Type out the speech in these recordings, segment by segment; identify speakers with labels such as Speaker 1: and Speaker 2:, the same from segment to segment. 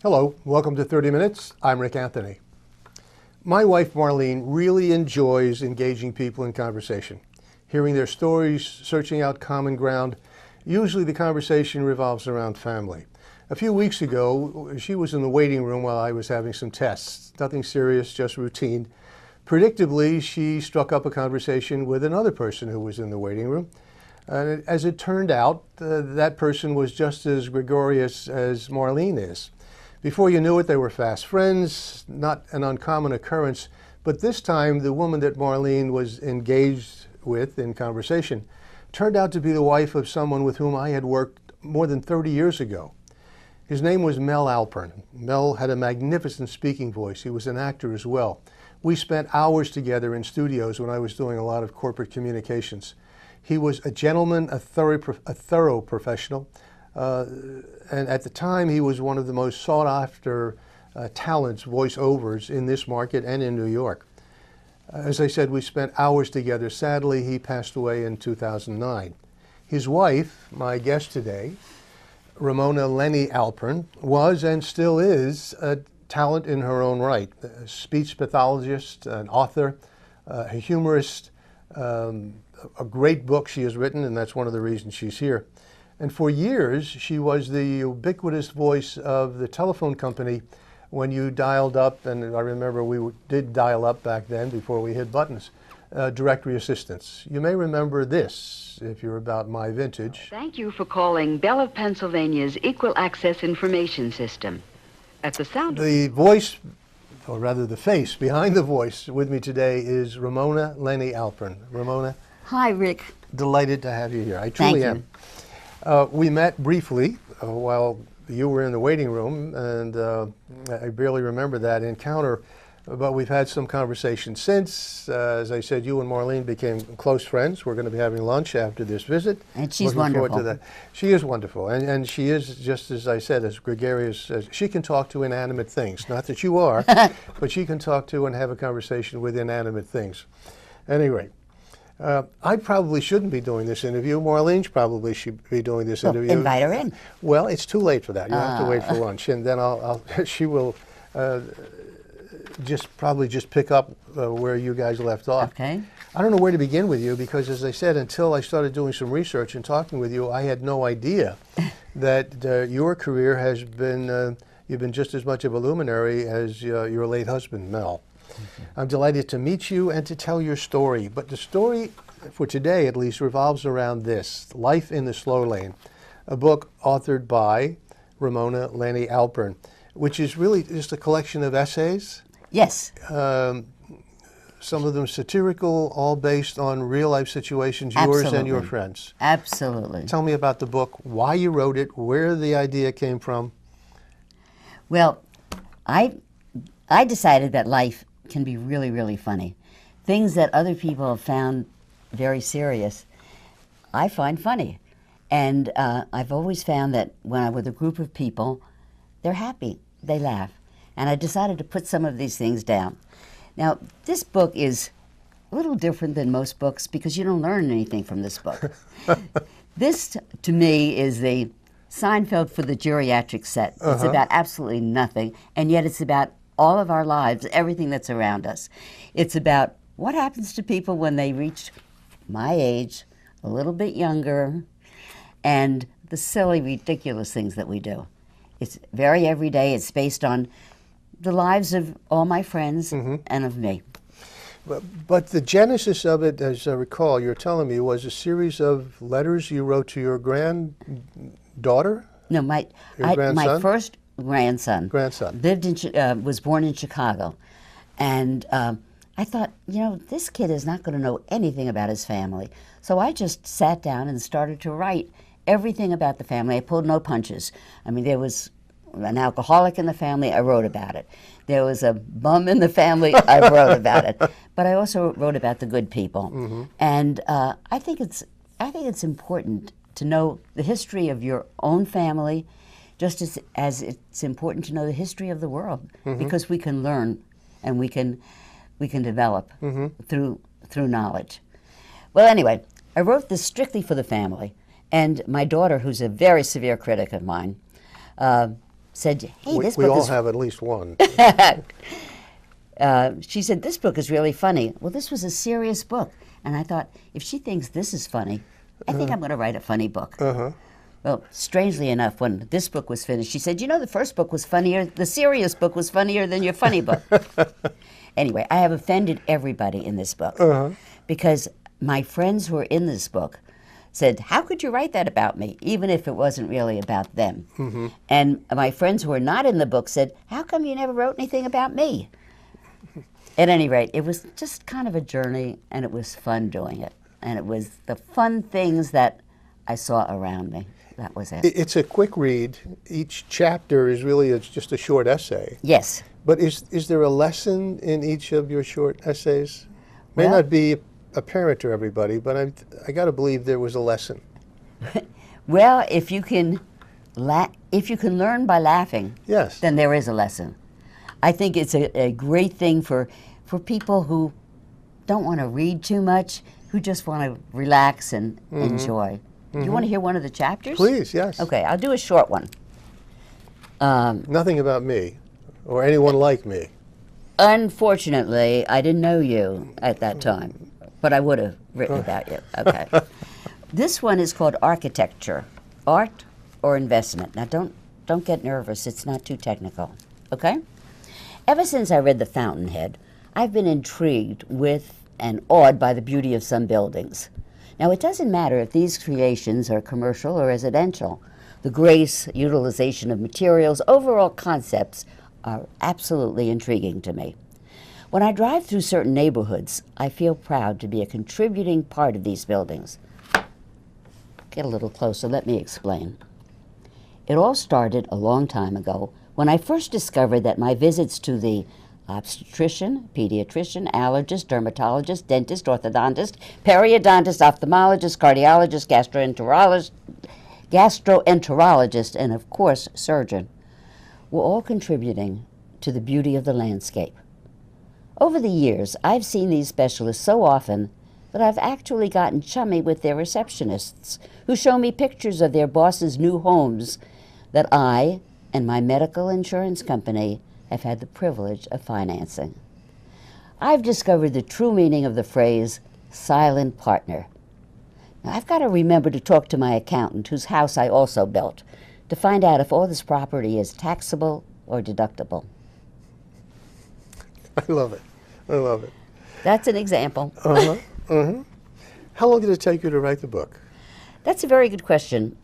Speaker 1: Hello, welcome to 30 Minutes. I'm Rick Anthony. My wife Marlene really enjoys engaging people in conversation, hearing their stories, searching out common ground. Usually the conversation revolves around family. A few weeks ago, she was in the waiting room while I was having some tests. Nothing serious, just routine. Predictably, she struck up a conversation with another person who was in the waiting room. As it turned out, that person was just as gregarious as Marlene is. Before you knew it, they were fast friends, not an uncommon occurrence, but this time the woman that Marlene was engaged with in conversation turned out to be the wife of someone with whom I had worked more than 30 years ago. His name was Alpern. Mel had a magnificent speaking voice. He was an actor as well. We spent hours together in studios when I was doing a lot of corporate communications. He was a gentleman, a thorough professional. And at the time, he was one of the most sought-after talents, voiceovers in this market and in New York. As I said, we spent hours together. Sadly, he passed away in 2009. His wife, my guest today, Romona Lenny Alpern, was and still is a talent in her own right. A speech pathologist, an author, a humorist, a great book she has written, and that's one of the reasons she's here. And for years, she was the ubiquitous voice of the telephone company when you dialed up, and I remember we did dial up back then before we hit buttons, directory assistance. You may remember this if you're about my vintage.
Speaker 2: Thank you for calling Bell of Pennsylvania's Equal Access Information System. At the sound
Speaker 1: The voice, or rather the face behind the voice with me today is Romona Lenny Alpern. Ramona.
Speaker 3: Hi, Rick.
Speaker 1: Delighted to have you here. I truly am. We met briefly while you were in the waiting room, and I barely remember that encounter, but we've had some conversation since. As I said, you and Marlene became close friends. We're going to be having lunch after this visit.
Speaker 3: And she's
Speaker 1: Looking
Speaker 3: wonderful.
Speaker 1: forward to that. She is wonderful, and she is, just as I said, as gregarious as she can talk to inanimate things. Not that you are, but she can talk to and have a conversation with inanimate things. Anyway. I probably shouldn't be doing this interview. Marlene probably should be doing this interview.
Speaker 3: Invite her in.
Speaker 1: Well, it's too late for that. You have to wait for lunch, and then she will probably just pick up where you guys left off.
Speaker 3: Okay.
Speaker 1: I don't know where to begin with you because, as I said, until I started doing some research and talking with you, I had no idea that your career has been, you've been just as much of a luminary as your late husband, Mel. I'm delighted to meet you and to tell your story. But the story, for today at least, revolves around this, Life in the Slow Lane, a book authored by Romona Lenny Alpern, which is really just a collection of essays.
Speaker 3: Yes.
Speaker 1: Some of them satirical, all based on real-life situations, yours and your friends.
Speaker 3: Absolutely.
Speaker 1: Tell me about the book, why you wrote it, where the idea came from.
Speaker 3: Well, I decided that life can be really, really funny. Things that other people have found very serious, I find funny. And I've always found that when I'm with a group of people, they're happy, they laugh. And I decided to put some of these things down. Now, this book is a little different than most books because you don't learn anything from this book. This, to me, is the Seinfeld for the geriatric set. It's about absolutely nothing, and yet it's about all of our lives, everything that's around us. It's about what happens to people when they reach my age, a little bit younger, and the silly, ridiculous things that we do. It's very everyday. It's based on the lives of all my friends and of me.
Speaker 1: But the genesis of it, as I recall, you're telling me, was a series of letters you wrote to your granddaughter?
Speaker 3: No, my first grandson was born in Chicago, and I thought, this kid is not going to know anything about his family. So I just sat down and started to write everything about the family. I pulled no punches. I mean, there was an alcoholic in the family, I wrote about it. There was a bum in the family, I wrote about it. But I also wrote about the good people. And I think it's important to know the history of your own family, just as it's important to know the history of the world, because we can learn and we can develop through knowledge. Well, anyway, I wrote this strictly for the family, and my daughter, who's a very severe critic of mine, said, hey, this
Speaker 1: We
Speaker 3: book
Speaker 1: all
Speaker 3: is...
Speaker 1: have at least one.
Speaker 3: She said, this book is really funny. Well, this was a serious book. And I thought, if she thinks this is funny, I think I'm going to write a funny book. Well, strangely enough, when this book was finished, she said, you know, the first book was funnier, the serious book was funnier than your funny book. Anyway, I have offended everybody in this book because my friends who are in this book said, how could you write that about me, even if it wasn't really about them? And my friends who were not in the book said, how come you never wrote anything about me? At any rate, it was just kind of a journey, and it was fun doing it. And it was the fun things that I saw around me. That was it.
Speaker 1: It's a quick read. Each chapter is really just a short essay.
Speaker 3: Yes.
Speaker 1: But is there a lesson in each of your short essays? May
Speaker 3: Well,
Speaker 1: not be apparent to everybody, but I got to believe there was a lesson.
Speaker 3: Well, if you can learn by laughing,
Speaker 1: Yes.
Speaker 3: then there is a lesson. I think it's a great thing for people who don't want to read too much, who just want to relax and enjoy. You want to hear one of the chapters?
Speaker 1: Please, yes.
Speaker 3: Okay, I'll do a short one.
Speaker 1: Nothing about me or anyone like me.
Speaker 3: Unfortunately, I didn't know you at that time, but I would have written about you. Okay. This one is called Architecture, Art or Investment. Now, don't get nervous. It's not too technical. Okay? Ever since I read The Fountainhead, I've been intrigued with and awed by the beauty of some buildings. Now, it doesn't matter if these creations are commercial or residential. The grace, utilization of materials, overall concepts are absolutely intriguing to me. When I drive through certain neighborhoods, I feel proud to be a contributing part of these buildings. Get a little closer, let me explain. It all started a long time ago when I first discovered that my visits to the obstetrician, pediatrician, allergist, dermatologist, dentist, orthodontist, periodontist, ophthalmologist, cardiologist, gastroenterologist, and of course, surgeon, were all contributing to the beauty of the landscape. Over the years, I've seen these specialists so often that I've actually gotten chummy with their receptionists, who show me pictures of their bosses' new homes that I and my medical insurance company have had the privilege of financing. I've discovered the true meaning of the phrase silent partner. Now, I've got to remember to talk to my accountant, whose house I also built, to find out if all this property is taxable or deductible.
Speaker 1: I love it. I love it.
Speaker 3: That's an example.
Speaker 1: How long did it take you to write the book?
Speaker 3: That's a very good question.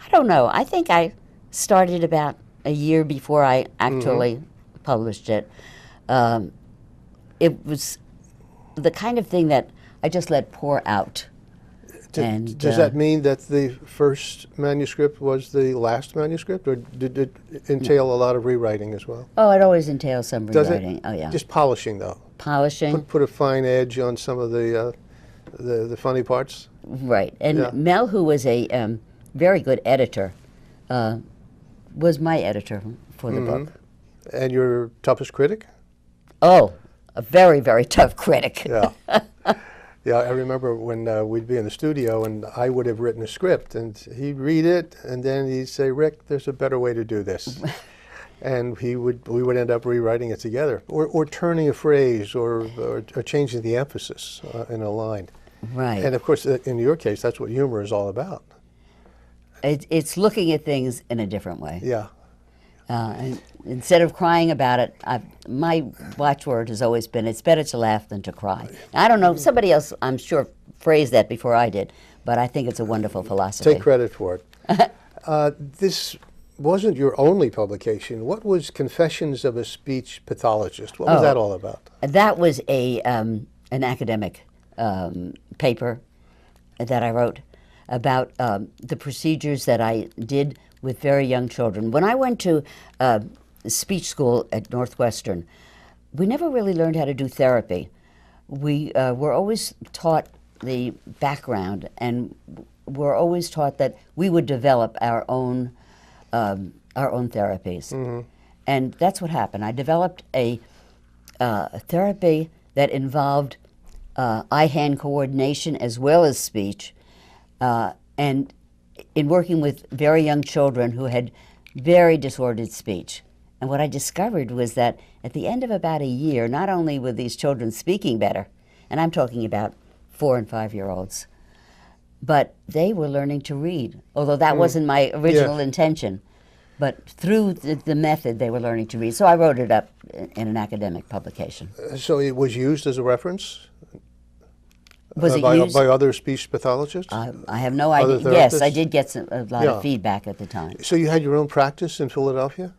Speaker 3: I don't know. I think I started about a year before I actually published it. It was the kind of thing that I just let pour out.
Speaker 1: Does that mean that the first manuscript was the last manuscript, or did it entail a lot of rewriting as well?
Speaker 3: Oh, it always entails some
Speaker 1: Does
Speaker 3: rewriting.
Speaker 1: it?
Speaker 3: Oh, yeah.
Speaker 1: Just polishing, though.
Speaker 3: Polishing.
Speaker 1: Put a fine edge on some of the funny parts.
Speaker 3: Right. And
Speaker 1: Yeah.
Speaker 3: Mel, who was a very good editor, was my editor for the book.
Speaker 1: And your toughest critic?
Speaker 3: Oh, a very, very tough critic.
Speaker 1: Yeah. Yeah, I remember when we'd be in the studio and I would have written a script and he'd read it and then he'd say, Rick, there's a better way to do this. And we would end up rewriting it together or turning a phrase or changing the emphasis in a line.
Speaker 3: Right.
Speaker 1: And of course, in your case, that's what humor is all about.
Speaker 3: It's looking at things in a different way.
Speaker 1: Yeah.
Speaker 3: And instead of crying about it, my watchword has always been, it's better to laugh than to cry. Now, I don't know, somebody else, I'm sure, phrased that before I did, but I think it's a wonderful philosophy.
Speaker 1: Take credit for it. This wasn't your only publication. What was Confessions of a Speech Pathologist? What was that all about?
Speaker 3: That was an academic paper that I wrote about the procedures that I did with very young children. When I went to speech school at Northwestern, we never really learned how to do therapy. We were always taught the background, and were always taught that we would develop our own therapies. And that's what happened. I developed a therapy that involved eye-hand coordination as well as speech, and in working with very young children who had very disordered speech. And what I discovered was that at the end of about a year, not only were these children speaking better, and I'm talking about 4 and 5-year-olds, but they were learning to read, although that wasn't my original intention. But through the method, they were learning to read. So I wrote it up in an academic publication.
Speaker 1: So it was used as a reference?
Speaker 3: Was it
Speaker 1: by,
Speaker 3: used?
Speaker 1: by other speech pathologists?
Speaker 3: I have no idea.
Speaker 1: Other
Speaker 3: Yes,
Speaker 1: therapists?
Speaker 3: I did get a lot
Speaker 1: Yeah.
Speaker 3: of feedback at the time.
Speaker 1: So you had your own practice in Philadelphia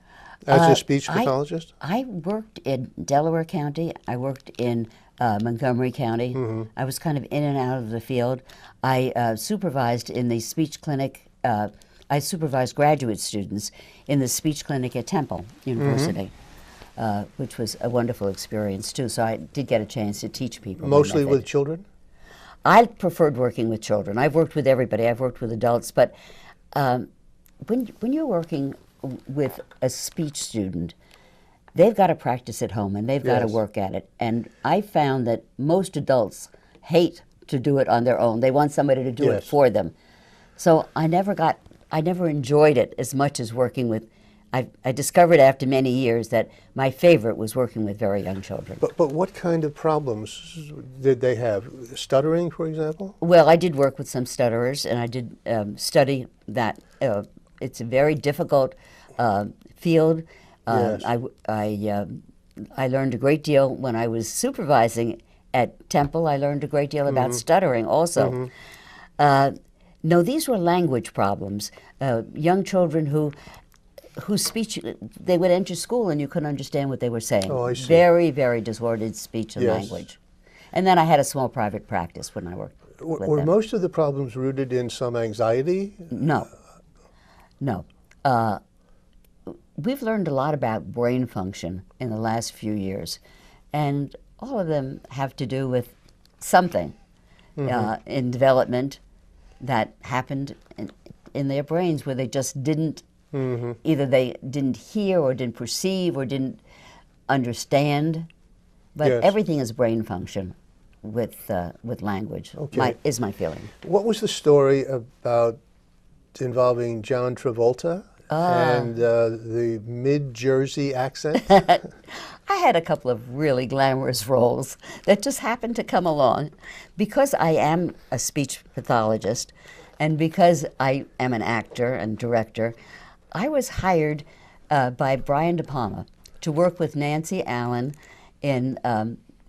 Speaker 1: as a speech pathologist?
Speaker 3: I worked in Delaware County. I worked in Montgomery County. I was kind of in and out of the field. I supervised in the speech clinic. I supervised graduate students in the speech clinic at Temple University, which was a wonderful experience too. So I did get a chance to teach people. my
Speaker 1: Mostly
Speaker 3: method.
Speaker 1: with children?
Speaker 3: I preferred working with children. I've worked with everybody. I've worked with adults, but when you're working with a speech student, they've got to practice at home and they've got to
Speaker 1: Yes.
Speaker 3: work at it. And I found that most adults hate to do it on their own. They want somebody to do it
Speaker 1: Yes.
Speaker 3: for them. So I never enjoyed it as much as working with. I discovered after many years that my favorite was working with very young children.
Speaker 1: But what kind of problems did they have? Stuttering, for example?
Speaker 3: Well, I did work with some stutterers, and I did study that. It's a very difficult field.
Speaker 1: Yes.
Speaker 3: I learned a great deal when I was supervising at Temple. I learned a great deal about stuttering also. No, these were language problems. Young children whose speech, they would enter school and you couldn't understand what they were saying.
Speaker 1: Oh, I see.
Speaker 3: Very, very disordered speech and
Speaker 1: Yes.
Speaker 3: language. And then I had a small private practice when I worked with
Speaker 1: Were
Speaker 3: them.
Speaker 1: most of the problems rooted in some anxiety?
Speaker 3: No. We've learned a lot about brain function in the last few years, and all of them have to do with something in development that happened in their brains where they just didn't, either they didn't hear or didn't perceive or didn't understand. But
Speaker 1: Yes.
Speaker 3: everything is brain function with language,
Speaker 1: Okay.
Speaker 3: is my feeling.
Speaker 1: What was the story about involving John Travolta and the mid-Jersey accent?
Speaker 3: I had a couple of really glamorous roles that just happened to come along. Because I am a speech pathologist and because I am an actor and director, I was hired by Brian De Palma to work with Nancy Allen in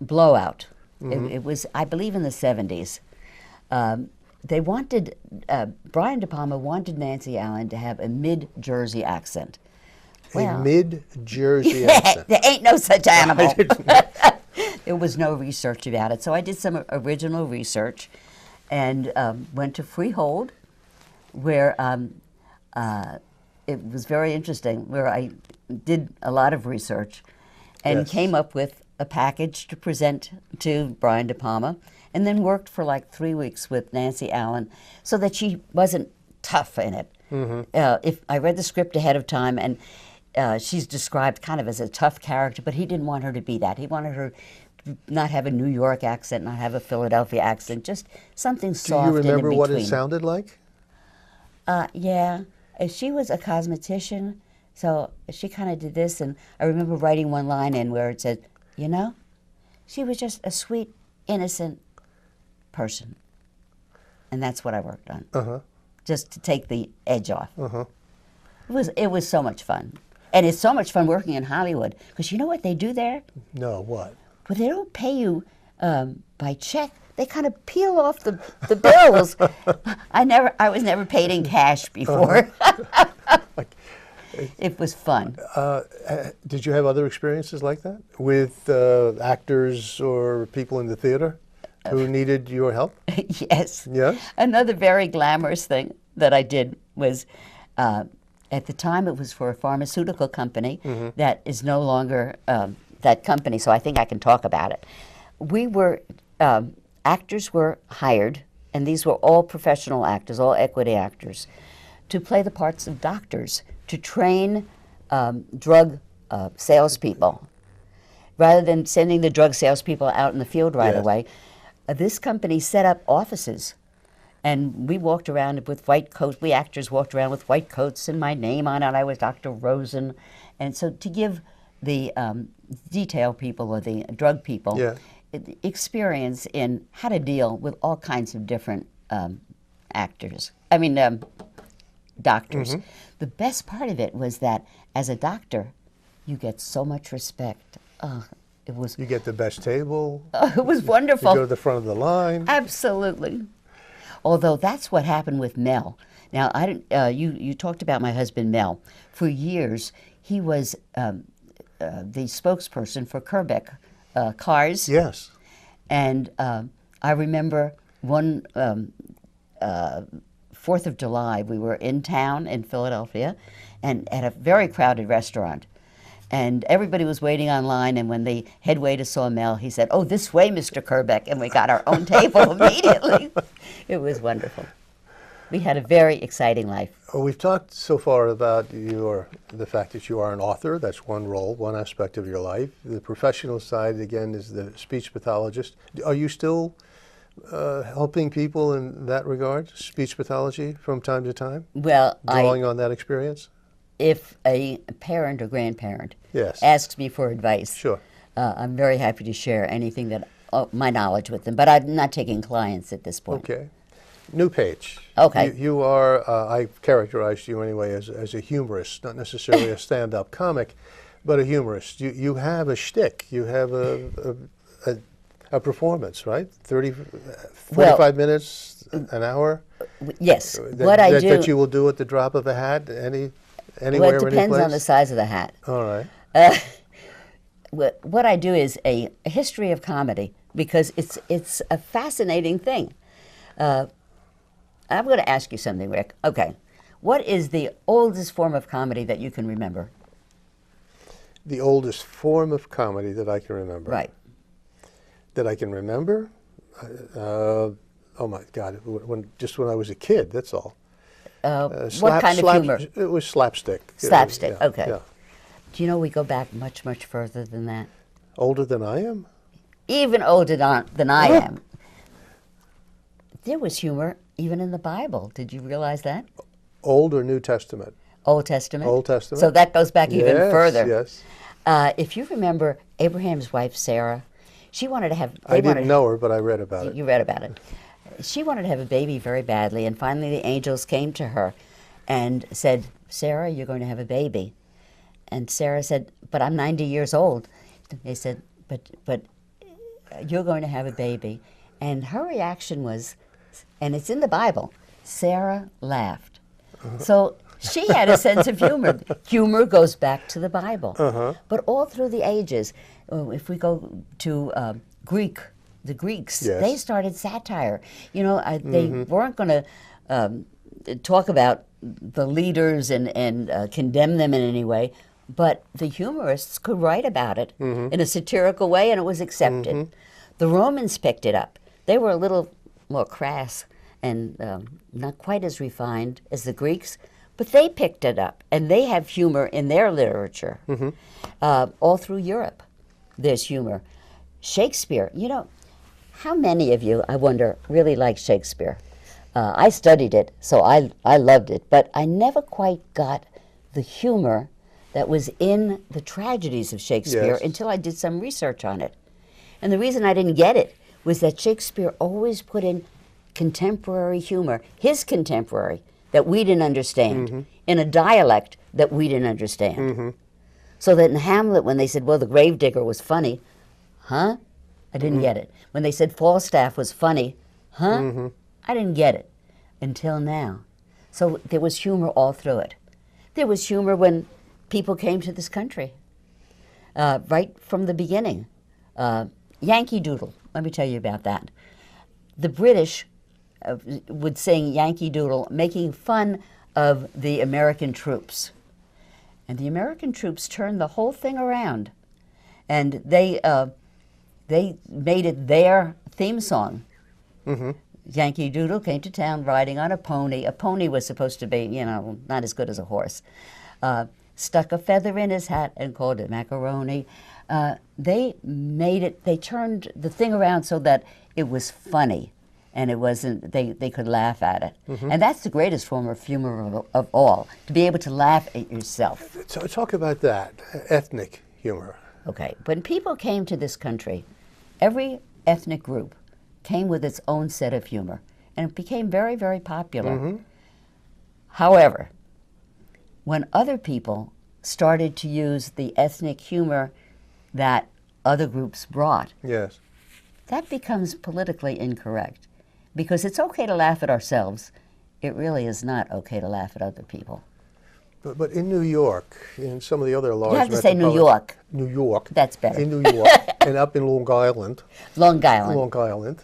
Speaker 3: Blowout. It was, I believe, in the 70s. They wanted, Brian De Palma wanted Nancy Allen to have a mid-Jersey accent.
Speaker 1: A mid-Jersey accent.
Speaker 3: There ain't no such animal. There was no research about it. So I did some original research and went to Freehold, where it was very interesting, where I did a lot of research and
Speaker 1: Yes.
Speaker 3: came up with a package to present to Brian De Palma, and then worked for like 3 weeks with Nancy Allen so that she wasn't tough in it. If I read the script ahead of time, and she's described kind of as a tough character, but he didn't want her to be that. He wanted her to not have a New York accent, not have a Philadelphia accent, just something
Speaker 1: Do
Speaker 3: soft
Speaker 1: you remember
Speaker 3: and in
Speaker 1: what
Speaker 3: between.
Speaker 1: it sounded like?
Speaker 3: Yeah, she was a cosmetician, so she kind of did this, and I remember writing one line in where it said, you know, she was just a sweet, innocent person. And that's what I worked on, just to take the edge off. It was so much fun. And it's so much fun working in Hollywood, because you know what they do there?
Speaker 1: No, what?
Speaker 3: Well, they don't pay you by check. They kind of peel off the bills. I was never paid in cash before. It was fun.
Speaker 1: Did you have other experiences like that with actors or people in the theater who needed your help?
Speaker 3: Yes.
Speaker 1: Yes?
Speaker 3: Another very glamorous thing that I did was, at the time it was for a pharmaceutical company that is no longer that company, so I think I can talk about it. We were, actors were hired, and these were all professional actors, all equity actors, to play the parts of doctors, to train drug salespeople. Rather than sending the drug salespeople out in the field right
Speaker 1: Yes.
Speaker 3: away, this company set up offices And we walked around with white coats. We actors walked around with white coats and my name on it. I was Dr. Rosen. And so to give the detail people or the drug people
Speaker 1: Yeah.
Speaker 3: experience in how to deal with all kinds of different doctors.
Speaker 1: Mm-hmm.
Speaker 3: The best part of it was that as a doctor, you get so much respect. It was
Speaker 1: You get the best table.
Speaker 3: it was
Speaker 1: You
Speaker 3: wonderful.
Speaker 1: go to the front of the line.
Speaker 3: Absolutely. Although that's what happened with Mel. Now, I didn't. You talked about my husband Mel. For years, he was the spokesperson for Kerbeck cars.
Speaker 1: Yes.
Speaker 3: And I remember one 4th of July, we were in town in Philadelphia, and at a very crowded restaurant. And everybody was waiting online, and when the head waiter saw Mel, he said, "Oh, this way, Mr. Kerbeck," and we got our own table immediately. It was wonderful. We had a very exciting life.
Speaker 1: Well, we've talked so far about the fact that you are an author. That's one role, one aspect of your life. The professional side, again, is the speech pathologist. Are you still helping people in that regard, speech pathology, from time to time?
Speaker 3: Well,
Speaker 1: Drawing on that experience?
Speaker 3: If a parent or grandparent
Speaker 1: Yes.
Speaker 3: asks me for advice,
Speaker 1: Sure.
Speaker 3: I'm very happy to share anything that my knowledge with them. But I'm not taking clients at this point.
Speaker 1: Okay. New page.
Speaker 3: Okay.
Speaker 1: You are, I characterized you anyway as a humorist, not necessarily a stand-up comic, but a humorist. You have a shtick. You have a performance, right? 45 minutes, an hour?
Speaker 3: Yes.
Speaker 1: That you will do at the drop of a hat, anywhere,
Speaker 3: Well, it depends
Speaker 1: any
Speaker 3: on the
Speaker 1: place?
Speaker 3: size of the hat.
Speaker 1: All right.
Speaker 3: What I do is a history of comedy because it's a fascinating thing. I'm going to ask you something, Rick. Okay. What is the oldest form of comedy that you can remember?
Speaker 1: The oldest form of comedy that I can remember.
Speaker 3: Right.
Speaker 1: That I can remember? Oh my God! When I was a kid, that's all.
Speaker 3: What kind of humor?
Speaker 1: It was slapstick.
Speaker 3: Slapstick.
Speaker 1: Yeah,
Speaker 3: Okay.
Speaker 1: yeah.
Speaker 3: Do you know we go back much, much further than that?
Speaker 1: Older than I am?
Speaker 3: Even older than I
Speaker 1: Oh.
Speaker 3: am. There was humor even in the Bible. Did you realize that?
Speaker 1: Old or New Testament?
Speaker 3: Old Testament.
Speaker 1: Old Testament.
Speaker 3: So that goes back even
Speaker 1: Yes,
Speaker 3: further.
Speaker 1: Yes.
Speaker 3: If you remember Abraham's wife Sarah, she wanted to have.
Speaker 1: I didn't know her, but I read about it.
Speaker 3: You read about it. She wanted to have a baby very badly, and finally the angels came to her and said, "Sarah, you're going to have a baby." And Sarah said, "But I'm 90 years old." They said, "But you're going to have a baby." And her reaction was, and it's in the Bible, Sarah laughed. So she had a sense of humor. Humor goes back to the Bible. But all through the ages, if we go to the Greeks,
Speaker 1: Yes.
Speaker 3: they started satire. You know, they weren't going to talk about the leaders and condemn them in any way, but the humorists could write about it in a satirical way, and it was accepted. The Romans picked it up. They were a little more crass and not quite as refined as the Greeks, but they picked it up, and they have humor in their literature. All through Europe, there's humor. Shakespeare, you know, how many of you, I wonder, really like Shakespeare? I studied it, so I loved it, but I never quite got the humor that was in the tragedies of Shakespeare
Speaker 1: Yes.
Speaker 3: until I did some research on it. And the reason I didn't get it was that Shakespeare always put in contemporary humor, his contemporary, that we didn't understand, in a dialect that we didn't understand. So that in Hamlet, when they said, well, the gravedigger was funny, huh? I didn't get it. When they said Falstaff was funny, huh? I didn't get it until now. So there was humor all through it. There was humor when people came to this country, right from the beginning. Yankee Doodle, let me tell you about that. The British would sing Yankee Doodle, making fun of the American troops. And the American troops turned the whole thing around. And they made it their theme song. Yankee Doodle came to town riding on a pony. A pony was supposed to be, you know, not as good as a horse. Stuck a feather in his hat and called it macaroni. They turned the thing around so that it was funny. and it wasn't, they could laugh at it. And that's the greatest form of humor of all, to be able to laugh at yourself.
Speaker 1: So talk about that, ethnic humor.
Speaker 3: Okay, when people came to this country, every ethnic group came with its own set of humor, and it became very, very popular. However, when other people started to use the ethnic humor that other groups brought,
Speaker 1: Yes.
Speaker 3: that becomes politically incorrect. Because it's okay to laugh at ourselves. It really is not okay to laugh at other people.
Speaker 1: But in New York, in some of the other large
Speaker 3: You have to say New
Speaker 1: metropolitan-
Speaker 3: York.
Speaker 1: New York.
Speaker 3: That's better.
Speaker 1: In New York and up in Long Island.
Speaker 3: Long Island.
Speaker 1: Long Island.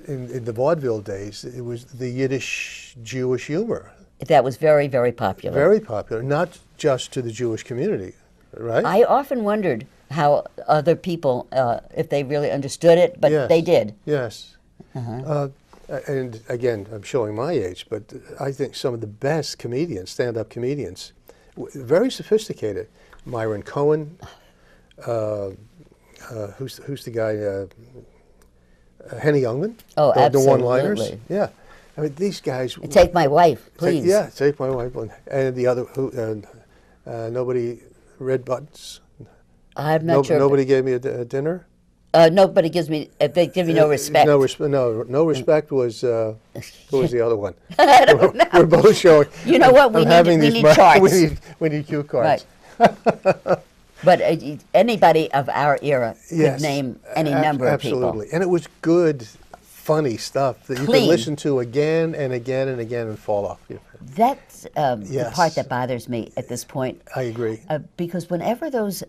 Speaker 1: In the vaudeville days, it was the Yiddish Jewish humor.
Speaker 3: That was very, very popular.
Speaker 1: Very popular, not just to the Jewish community, right?
Speaker 3: I often wondered how other people, if they really understood it, but
Speaker 1: Yes.
Speaker 3: they did.
Speaker 1: Yes. And again, I'm showing my age, but I think some of the best comedians, stand-up comedians, very sophisticated. Myron Cohen, who's the guy? Henny Youngman.
Speaker 3: Oh,
Speaker 1: the
Speaker 3: absolutely.
Speaker 1: one-liners. Yeah, I mean these guys.
Speaker 3: Take my wife, please.
Speaker 1: Take my wife, and the other nobody red buttons.
Speaker 3: I'm not sure.
Speaker 1: Nobody gave me a dinner.
Speaker 3: Nobody gives me. They give me no respect.
Speaker 1: No respect was. Who was the other one?
Speaker 3: I don't know.
Speaker 1: We're both showing.
Speaker 3: You know what? We need charts.
Speaker 1: We need cue cards.
Speaker 3: Right. But anybody of our era could name any number of people.
Speaker 1: Absolutely, and it was good, funny stuff that you could listen to again and again and again and fall off.
Speaker 3: That's the part that bothers me at this point.
Speaker 1: I agree.
Speaker 3: Because whenever those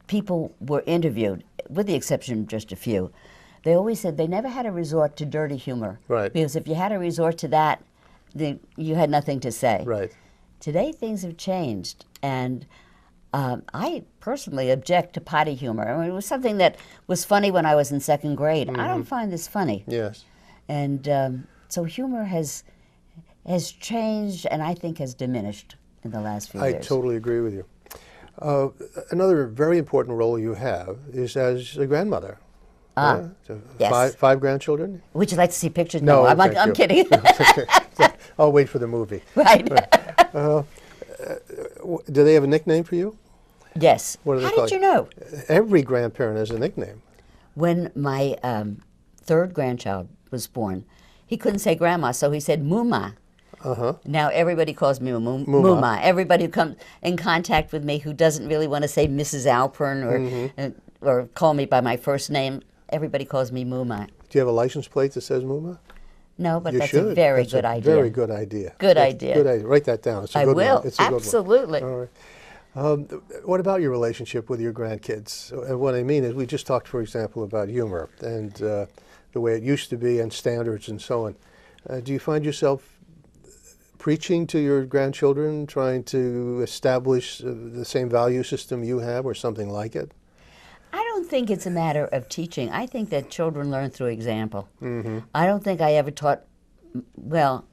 Speaker 3: people were interviewed, with the exception of just a few, they always said they never had to resort to dirty humor.
Speaker 1: Right.
Speaker 3: Because if you had to resort to that, then you had nothing to say.
Speaker 1: Right.
Speaker 3: Today things have changed, and I personally object to potty humor. I mean, it was something that was funny when I was in second grade. I don't find this funny.
Speaker 1: Yes.
Speaker 3: And so humor has changed, and I think has diminished in the last few years.
Speaker 1: I totally agree with you. Another very important role you have is as a grandmother.
Speaker 3: Yes.
Speaker 1: Five grandchildren?
Speaker 3: Would you like to see pictures?
Speaker 1: No,
Speaker 3: I'm
Speaker 1: thank you.
Speaker 3: kidding.
Speaker 1: I'll wait for the movie.
Speaker 3: Right.
Speaker 1: Do they have a nickname for you?
Speaker 3: Yes.
Speaker 1: What do they
Speaker 3: How
Speaker 1: call
Speaker 3: did you know?
Speaker 1: Every grandparent has a nickname.
Speaker 3: When my third grandchild was born, he couldn't say grandma, so he said Muma. Now everybody calls me Muma. Everybody who comes in contact with me who doesn't really want to say Mrs. Alpern or call me by my first name, everybody calls me Muma.
Speaker 1: Do you have a license plate that says Muma?
Speaker 3: No, but
Speaker 1: You
Speaker 3: that's
Speaker 1: should.
Speaker 3: a very
Speaker 1: That's
Speaker 3: good
Speaker 1: a
Speaker 3: idea.
Speaker 1: Very good idea.
Speaker 3: Good idea.
Speaker 1: Good idea. Write that down. It's a
Speaker 3: I
Speaker 1: good
Speaker 3: will.
Speaker 1: one. It's a good one.
Speaker 3: Absolutely.
Speaker 1: All right. What about your relationship with your grandkids? And what I mean is, we just talked, for example, about humor and the way it used to be and standards and so on. Do you find yourself preaching to your grandchildren, trying to establish the same value system you have or something like it?
Speaker 3: I don't think it's a matter of teaching. I think that children learn through example. I don't think I ever taught, well,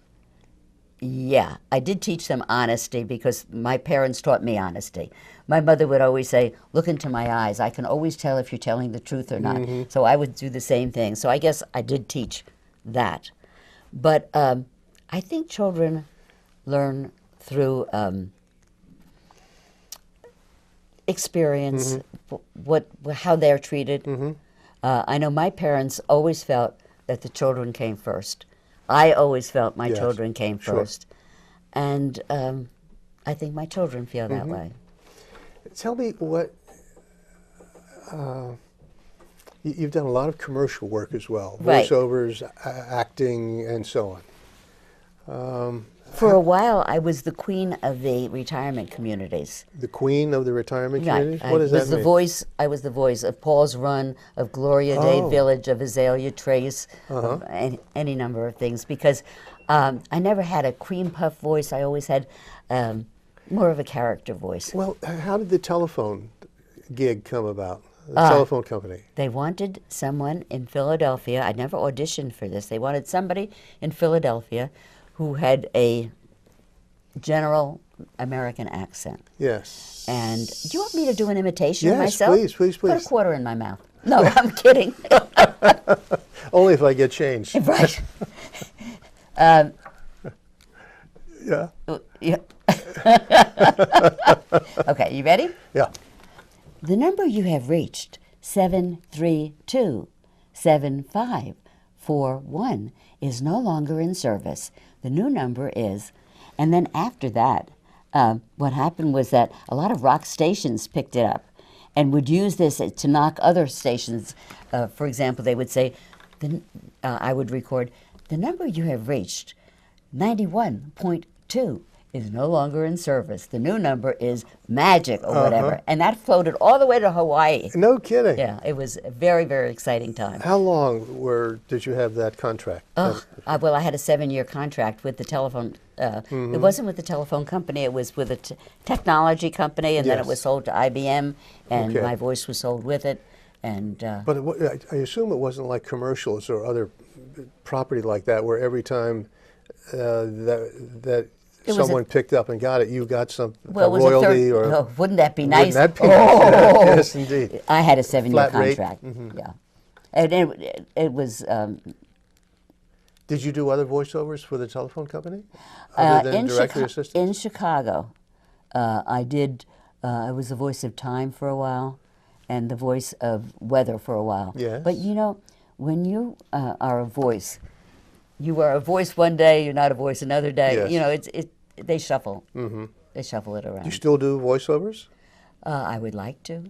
Speaker 3: yeah, I did teach them honesty because my parents taught me honesty. My mother would always say, look into my eyes. I can always tell if you're telling the truth or not. So I would do the same thing. So I guess I did teach that. But I think children learn through experience, how they're treated. I know my parents always felt that the children came first. I always felt my children came first. And I think my children feel that way.
Speaker 1: Tell me what, you've done a lot of commercial work as well,
Speaker 3: Right.
Speaker 1: voiceovers, acting, and so on.
Speaker 3: For a while, I was the queen of the retirement communities.
Speaker 1: The queen of the retirement communities?
Speaker 3: Right.
Speaker 1: What does that mean?
Speaker 3: I was the voice of Paul's Run, of Gloria Day Village, of Azalea Trace, of any number of things. Because I never had a cream puff voice. I always had more of a character voice.
Speaker 1: Well, how did the telephone gig come about? The telephone company.
Speaker 3: They wanted someone in Philadelphia. I never auditioned for this. They wanted somebody in Philadelphia who had a general American accent.
Speaker 1: Yes.
Speaker 3: And do you want me to do an imitation of
Speaker 1: Yes,
Speaker 3: myself?
Speaker 1: please.
Speaker 3: Put a quarter in my mouth. No, I'm kidding.
Speaker 1: Only if I get change.
Speaker 3: Right.
Speaker 1: Yeah.
Speaker 3: Yeah. Okay, you ready?
Speaker 1: Yeah.
Speaker 3: The number you have reached, 732-7541, is no longer in service. The new number is, and then after that, what happened was that a lot of rock stations picked it up and would use this to knock other stations. For example, they would say, I would record, the number you have reached, 91.2, is no longer in service. The new number is magic or whatever. And that floated all the way to Hawaii.
Speaker 1: No kidding.
Speaker 3: Yeah, it was a very, very exciting time.
Speaker 1: How long did you have that contract?
Speaker 3: Well, I had a 7-year contract with the telephone. It wasn't with the telephone company. It was with a technology company, and then it
Speaker 1: Yes.
Speaker 3: was sold to IBM, and
Speaker 1: Okay.
Speaker 3: my voice was sold with it. And
Speaker 1: But I assume it wasn't like commercials or other property like that, where every time that
Speaker 3: It was
Speaker 1: someone picked up and got it, you got some
Speaker 3: well, it was
Speaker 1: royalty
Speaker 3: a third.
Speaker 1: or
Speaker 3: Oh, wouldn't that be nice?
Speaker 1: Wouldn't that be nice? Yes, indeed.
Speaker 3: I had a 7-year
Speaker 1: Flat rate?
Speaker 3: contract. Yeah, and it was.
Speaker 1: Did you do other voiceovers for the telephone company other than directory assistants?
Speaker 3: In Chicago, I did. I was the voice of Time for a while, and the voice of Weather for a while.
Speaker 1: Yes.
Speaker 3: But you know, when you are a voice, you are a voice one day, you're not a voice another day.
Speaker 1: Yes.
Speaker 3: You know, they shuffle. They shuffle it around.
Speaker 1: You still do voiceovers?
Speaker 3: I would like to.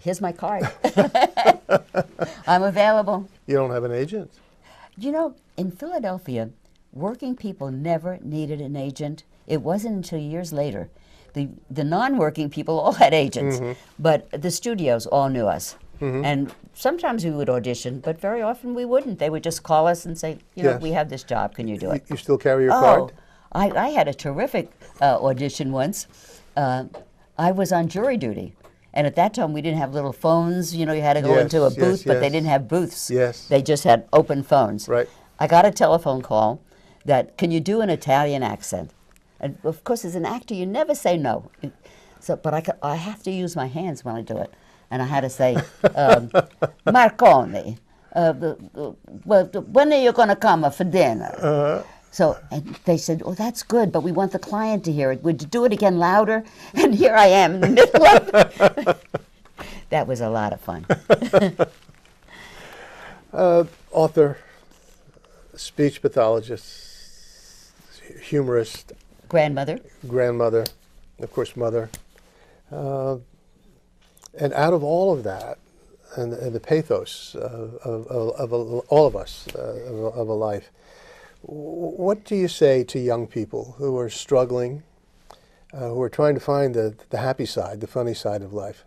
Speaker 3: Here's my card. I'm available.
Speaker 1: You don't have an agent?
Speaker 3: You know, in Philadelphia, working people never needed an agent. It wasn't until years later. The non-working people all had agents, but the studios all knew us. And sometimes we would audition, but very often we wouldn't. They would just call us and say, you know,
Speaker 1: Yes.
Speaker 3: we have this job, can you do it?
Speaker 1: You still carry your card?
Speaker 3: I had a terrific audition once. I was on jury duty. And at that time, we didn't have little phones. You know, you had to go
Speaker 1: Yes,
Speaker 3: into a
Speaker 1: yes,
Speaker 3: booth, but they
Speaker 1: yes.
Speaker 3: didn't have booths.
Speaker 1: Yes.
Speaker 3: They just had open phones.
Speaker 1: Right.
Speaker 3: I got a telephone call that, can you do an Italian accent? And of course, as an actor, you never say no. So, but I have to use my hands when I do it. And I had to say, Marconi, when are you going to come for dinner? So and they said, oh, that's good, but we want the client to hear it. Would you do it again louder? And here I am in the middle of it. That was a lot of fun.
Speaker 1: Author, speech pathologist, humorist,
Speaker 3: Grandmother.
Speaker 1: grandmother, of course, mother. And out of all of that, and the pathos of all of us, of a life, what do you say to young people who are struggling, who are trying to find the happy side, the funny side of life,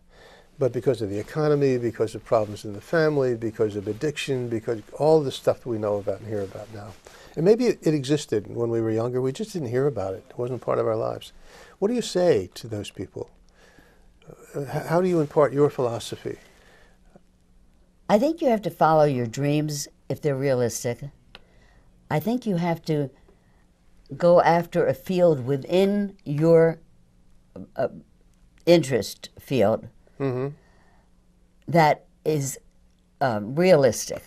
Speaker 1: but because of the economy, because of problems in the family, because of addiction, because all the stuff that we know about and hear about now. And maybe it existed when we were younger, we just didn't hear about it. It wasn't part of our lives. What do you say to those people? How do you impart your philosophy?
Speaker 3: I think you have to follow your dreams if they're realistic. I think you have to go after a field within your interest field that is realistic.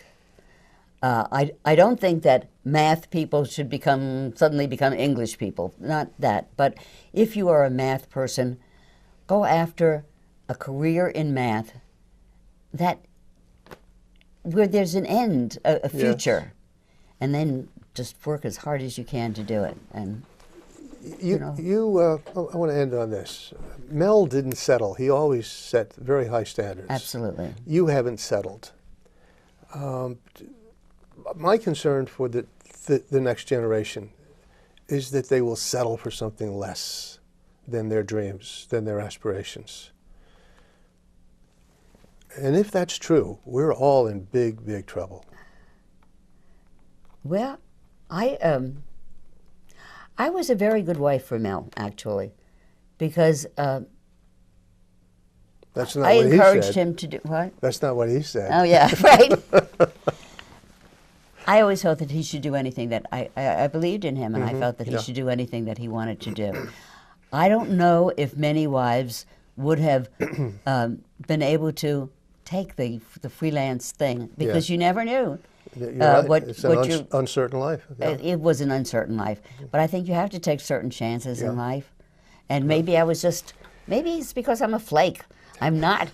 Speaker 3: I don't think that math people should suddenly become English people. Not that. But if you are a math person, go after a career in math where there's an end, a future, and then just work as hard as you can to do it. And
Speaker 1: I want to end on this. Mel didn't settle. He always set very high standards.
Speaker 3: absolutely.
Speaker 1: You haven't settled. My concern for the next generation is that they will settle for something less than their dreams, than their aspirations. And if that's true, we're all in big, big trouble.
Speaker 3: Well, I was a very good wife for Mel, actually, because
Speaker 1: That's not
Speaker 3: I
Speaker 1: what he
Speaker 3: encouraged
Speaker 1: said.
Speaker 3: him to do what?
Speaker 1: That's not what he said.
Speaker 3: Oh yeah, right. I always felt that he should do anything that I believed in him, and I felt that he should do anything that he wanted to do. I don't know if many wives would have been able to take the freelance thing because
Speaker 1: Yeah.
Speaker 3: you never knew.
Speaker 1: You're right.
Speaker 3: what
Speaker 1: It's an
Speaker 3: you
Speaker 1: uncertain life. Yeah.
Speaker 3: It was an uncertain life, but I think you have to take certain chances
Speaker 1: Yeah.
Speaker 3: in life. And maybe maybe it's because I'm a flake. I'm not.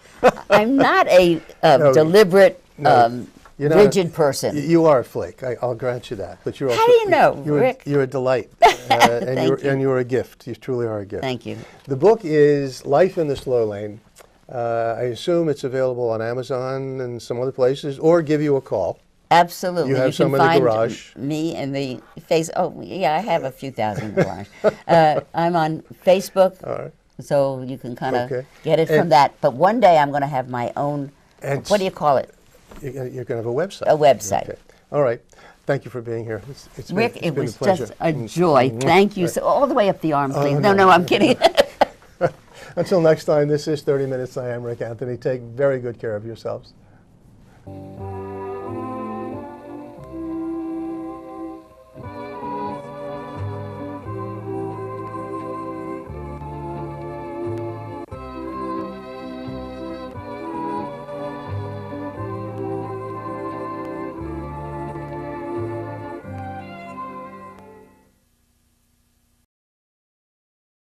Speaker 3: I'm not a
Speaker 1: No,
Speaker 3: deliberate,
Speaker 1: you're not
Speaker 3: rigid person.
Speaker 1: You are a flake. I'll grant you that. But you're also.
Speaker 3: How do you know, Rick?
Speaker 1: You're a delight,
Speaker 3: Thank you.
Speaker 1: and you're a gift. You truly are a gift.
Speaker 3: Thank you.
Speaker 1: The book is Life in the Slow Lane. I assume it's available on Amazon and some other places, or give you a call.
Speaker 3: Absolutely.
Speaker 1: You have some
Speaker 3: can
Speaker 1: in the
Speaker 3: find
Speaker 1: garage.
Speaker 3: Me in the face. Oh, yeah, I have a few thousand in the garage. I'm on Facebook,
Speaker 1: All right.
Speaker 3: so you can kind of
Speaker 1: Okay.
Speaker 3: get it from
Speaker 1: And-
Speaker 3: that. But one day I'm going to have my own.
Speaker 1: And
Speaker 3: What do you call it?
Speaker 1: You're going to have a website.
Speaker 3: A website.
Speaker 1: Okay. All right. Thank you for being here. It's
Speaker 3: Rick,
Speaker 1: been,
Speaker 3: it
Speaker 1: it's been
Speaker 3: was
Speaker 1: a pleasure.
Speaker 3: just a joy. Thank you. So all the way up the arm, please. No, I'm kidding.
Speaker 1: Until next time, this is 30 Minutes. I am Rick Anthony. Take very good care of yourselves.